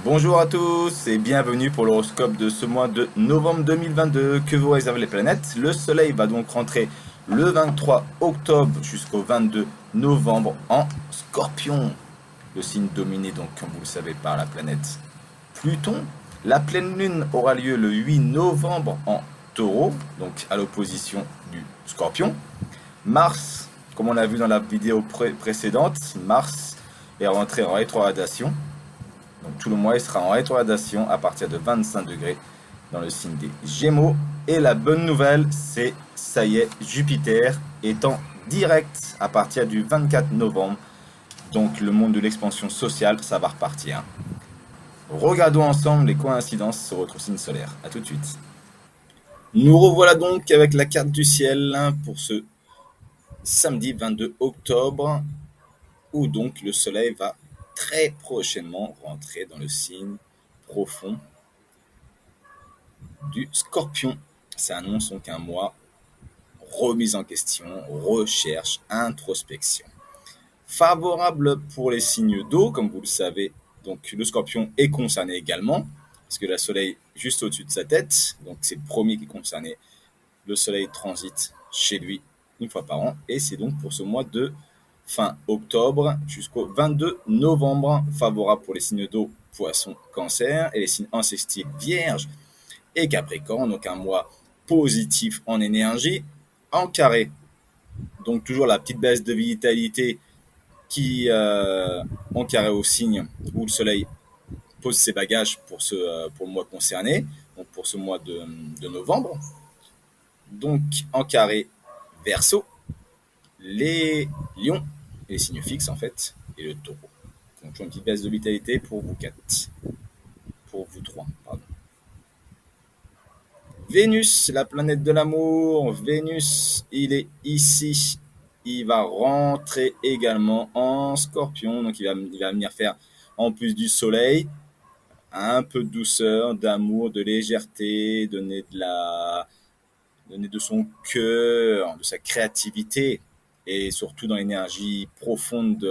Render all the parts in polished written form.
Bonjour à tous et bienvenue pour l'horoscope de ce mois de novembre 2022. Que vous réservent les planètes? Le soleil va donc rentrer le 23 octobre jusqu'au 22 novembre en Scorpion. Le signe dominé donc, comme vous le savez, par la planète Pluton. La pleine lune aura lieu le 8 novembre en Taureau, donc à l'opposition du Scorpion. Mars, comme on l'a vu dans la vidéo précédente, Mars est rentré en rétrogradation. Donc tout le mois, il sera en rétrogradation à partir de 25 degrés dans le signe des Gémeaux. Et la bonne nouvelle, c'est ça y est, Jupiter est en direct à partir du 24 novembre. Donc le monde de l'expansion sociale, ça va repartir. Regardons ensemble les coïncidences sur votre signe solaire. A tout de suite. Nous revoilà donc avec la carte du ciel pour ce samedi 22 octobre, où donc le soleil va très prochainement rentrer dans le signe profond du Scorpion. Ça annonce donc un mois remise en question, recherche, introspection. Favorable pour les signes d'eau, comme vous le savez, donc le Scorpion est concerné également, parce que le soleil juste au-dessus de sa tête, donc c'est le premier qui est concerné. Le soleil transite chez lui une fois par an, et c'est donc pour ce mois de fin octobre jusqu'au 22 novembre, favorable pour les signes d'eau, poisson, cancer, et les signes ancestiques, vierge et Capricorne, donc un mois positif en énergie, en carré. Donc toujours la petite baisse de vitalité qui en carré au signe où le soleil pose ses bagages pour le mois concerné, donc pour ce mois de novembre. Donc en carré Verseau, les lions, les signes fixes en fait, et le taureau. Donc toujours une petite baisse de vitalité pour vous quatre, pour vous trois, pardon. Vénus, la planète de l'amour, Vénus, il est ici. Il va rentrer également en Scorpion, donc il va venir faire, en plus du soleil, un peu de douceur, d'amour, de légèreté, donner de son cœur, de sa créativité, et surtout dans l'énergie profonde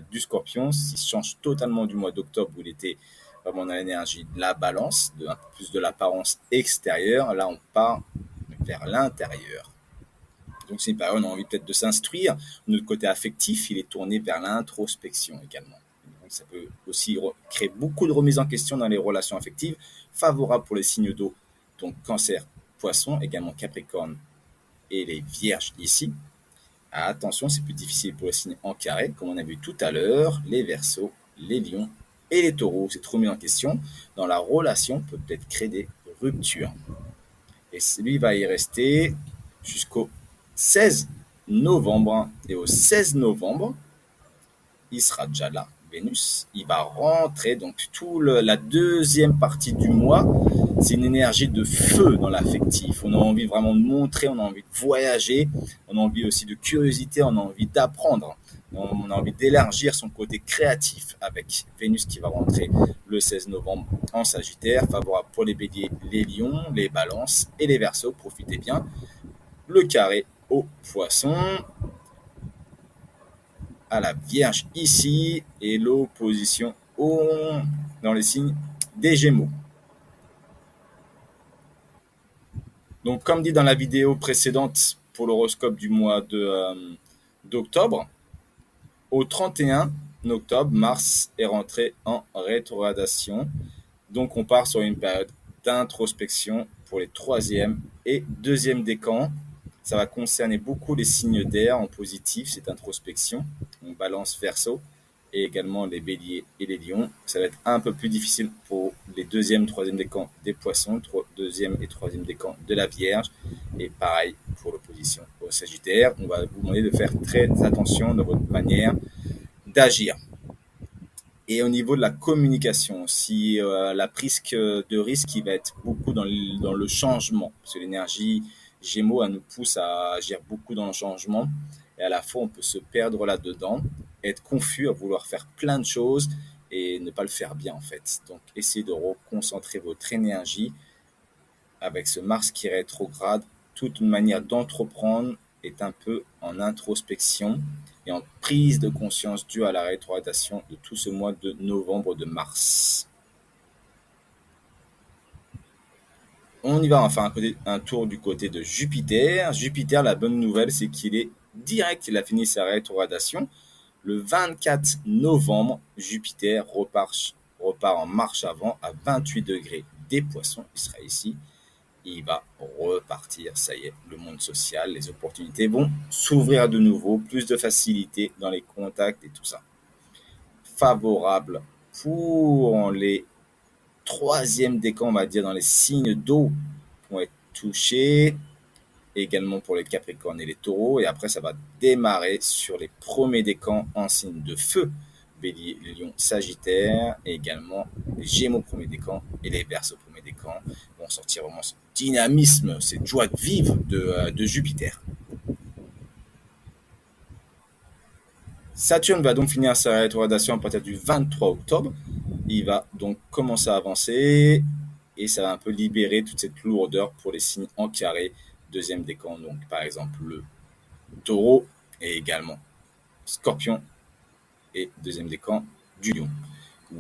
du Scorpion, il change totalement du mois d'octobre où il était vraiment dans l'énergie de la balance, un peu plus de l'apparence extérieure. Là, on part vers l'intérieur. Donc, c'est une période où on a envie peut-être de s'instruire. Notre côté affectif, il est tourné vers l'introspection également. Donc, ça peut aussi créer beaucoup de remises en question dans les relations affectives, favorables pour les signes d'eau, donc cancer, poisson, également capricorne et les vierges ici. Attention, c'est plus difficile pour les signes en carré, comme on a vu tout à l'heure, les versos, les lions et les taureaux. C'est trop mis en question. Dans la relation, peut peut-être créer des ruptures. Et lui va y rester jusqu'au 16 novembre. Et au 16 novembre, il sera déjà là, Vénus. Il va rentrer, donc la deuxième partie du mois, c'est une énergie de feu dans l'affectif. On a envie vraiment de montrer, on a envie de voyager, on a envie aussi de curiosité, on a envie d'apprendre. On a envie d'élargir son côté créatif avec Vénus qui va rentrer le 16 novembre en Sagittaire, favorable pour les béliers, les lions, les balances et les verseaux. Profitez bien. Le carré au poisson, à la Vierge ici et l'opposition dans les signes des Gémeaux. Donc, comme dit dans la vidéo précédente pour l'horoscope du mois d'octobre, au 31 octobre, Mars est rentré en rétrogradation. Donc, on part sur une période d'introspection pour les troisième et deuxième décans. Ça va concerner beaucoup les signes d'air en positif, cette introspection. On balance verso et également les béliers et les lions. Ça va être un peu plus difficile pour les deuxième, troisième décans des poissons, deuxième et troisième décans de la Vierge. Et pareil pour l'opposition au Sagittaire. On va vous demander de faire très attention dans votre manière d'agir. Et au niveau de la communication, si la prise de risque qui va être beaucoup dans le changement, parce que l'énergie Gémeaux, elle nous pousse à agir beaucoup dans le changement, et à la fois on peut se perdre là-dedans, être confus à vouloir faire plein de choses et ne pas le faire bien en fait. Donc essayez de reconcentrer votre énergie avec ce Mars qui est rétrograde. Toute une manière d'entreprendre est un peu en introspection et en prise de conscience due à la rétrogradation de tout ce mois de novembre de Mars. On y va, enfin un tour du côté de Jupiter. Jupiter, la bonne nouvelle, c'est qu'il est direct, il a fini sa rétrogradation. Le 24 novembre, Jupiter repart en marche avant à 28 degrés des poissons. Il sera ici. Il va repartir. Ça y est, le monde social, les opportunités vont s'ouvrir de nouveau. Plus de facilité dans les contacts et tout ça. Favorable pour les troisième décan, on va dire, dans les signes d'eau vont être touchés. Également pour les Capricornes et les Taureaux. Et après, ça va démarrer sur les premiers décans en signe de feu. Bélier, Lion, Sagittaire. Et également les Gémeaux premier décan et les Verseaux premier décan vont sortir vraiment ce dynamisme, cette joie de vivre de Jupiter. Saturne va donc finir sa rétrogradation à partir du 23 octobre. Il va donc commencer à avancer et ça va un peu libérer toute cette lourdeur pour les signes en carré, deuxième décan, donc par exemple le Taureau et également Scorpion et deuxième décan du Lion.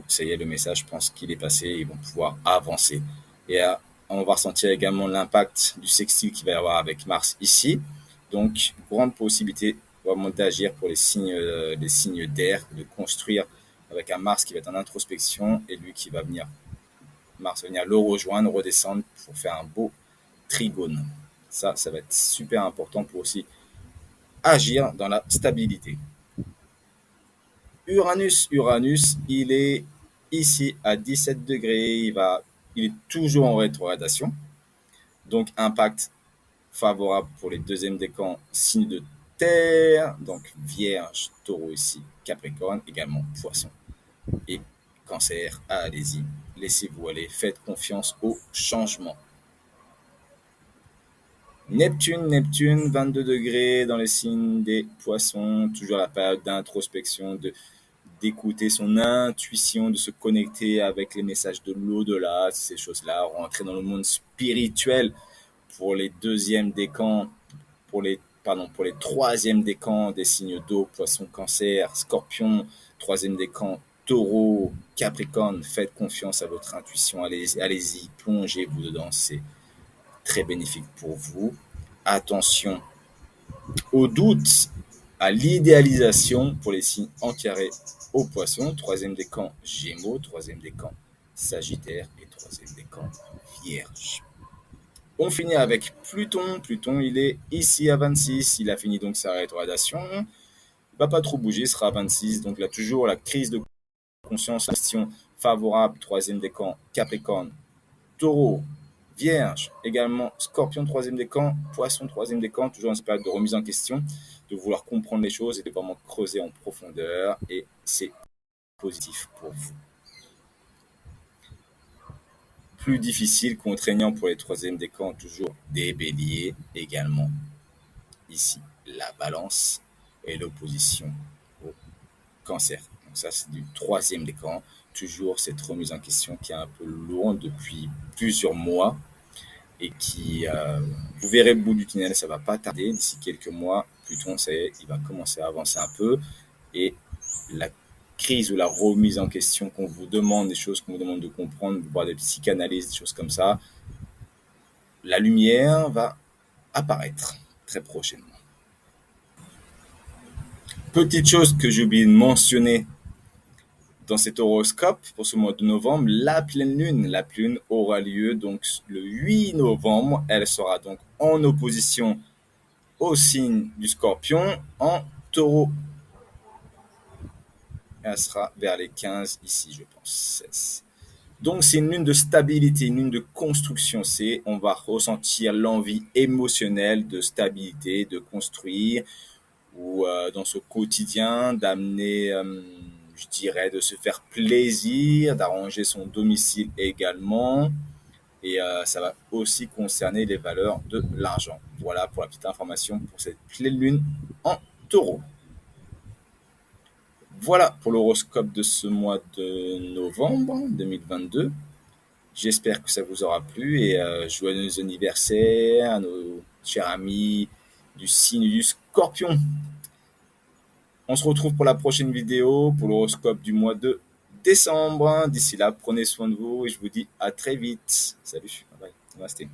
Ça y est, le message, je pense qu'il est passé, ils vont pouvoir avancer. Et on va ressentir également l'impact du sextile qu'il va y avoir avec Mars ici. Donc, grande possibilité vraiment d'agir pour les signes d'air, de construire avec un Mars qui va être en introspection et lui qui va venir, Mars va venir le rejoindre, redescendre pour faire un beau trigone. Ça va être super important pour aussi agir dans la stabilité. Uranus, il est ici à 17 degrés, il est toujours en rétrogradation, donc impact favorable pour les deuxièmes décans, signes de terre, donc Vierge, Taureau ici, Capricorne, également Poisson et Cancer. Allez-y, laissez-vous aller, faites confiance au changement. Neptune, 22 degrés dans les signes des Poissons, toujours la période d'introspection, d'écouter son intuition, de se connecter avec les messages de l'au-delà, ces choses-là, rentrer dans le monde spirituel pour les deuxièmes décans, pour les troisièmes décans des signes d'eau, Poisson, Cancer, Scorpion, troisième décan, Taureau, Capricorne, faites confiance à votre intuition, allez-y, plongez-vous dedans, c'est très bénéfique pour vous. Attention aux doutes, à l'idéalisation pour les signes en carré au Poisson, troisième décan Gémeaux, troisième décan Sagittaire et troisième décan Vierge. On finit avec Pluton. Pluton, il est ici à 26. Il a fini donc sa rétrogradation. Il ne va pas trop bouger, il sera à 26. Donc là, toujours la crise de conscience, question favorable, troisième décan Capricorne, Taureau, Vierge, également Scorpion, troisième décan, Poisson, troisième décan, toujours dans cette période de remise en question, de vouloir comprendre les choses et de vraiment creuser en profondeur. Et c'est positif pour vous. Plus difficile, contraignant pour les troisièmes décans, toujours des béliers également. Ici, la balance et l'opposition au cancer. Donc ça, c'est du troisième décan. Toujours cette remise en question qui est un peu lourde depuis plusieurs mois et qui, vous verrez le bout du tunnel, ça va pas tarder. D'ici quelques mois, Pluton, ça y est, il va commencer à avancer un peu et la crise ou la remise en question qu'on vous demande, des choses qu'on vous demande de comprendre, voir des psychanalyses, des choses comme ça, la lumière va apparaître très prochainement. Petite chose que j'ai oublié de mentionner dans cet horoscope pour ce mois de novembre, la pleine lune. La pleine lune aura lieu donc le 8 novembre. Elle sera donc en opposition au signe du Scorpion en Taureau. Elle sera vers les 15 ici, je pense. 16. Donc c'est une lune de stabilité, une lune de construction. On va ressentir l'envie émotionnelle de stabilité, de construire, ou dans ce quotidien, d'amener, je dirais, de se faire plaisir, d'arranger son domicile également. Et ça va aussi concerner les valeurs de l'argent. Voilà pour la petite information pour cette pleine lune en Taureau. Voilà pour l'horoscope de ce mois de novembre 2022. J'espère que ça vous aura plu et joyeux anniversaire à nos chers amis du signe du Scorpion. On se retrouve pour la prochaine vidéo, pour l'horoscope du mois de décembre. D'ici là, prenez soin de vous et je vous dis à très vite. Salut, bye bye. Namasté.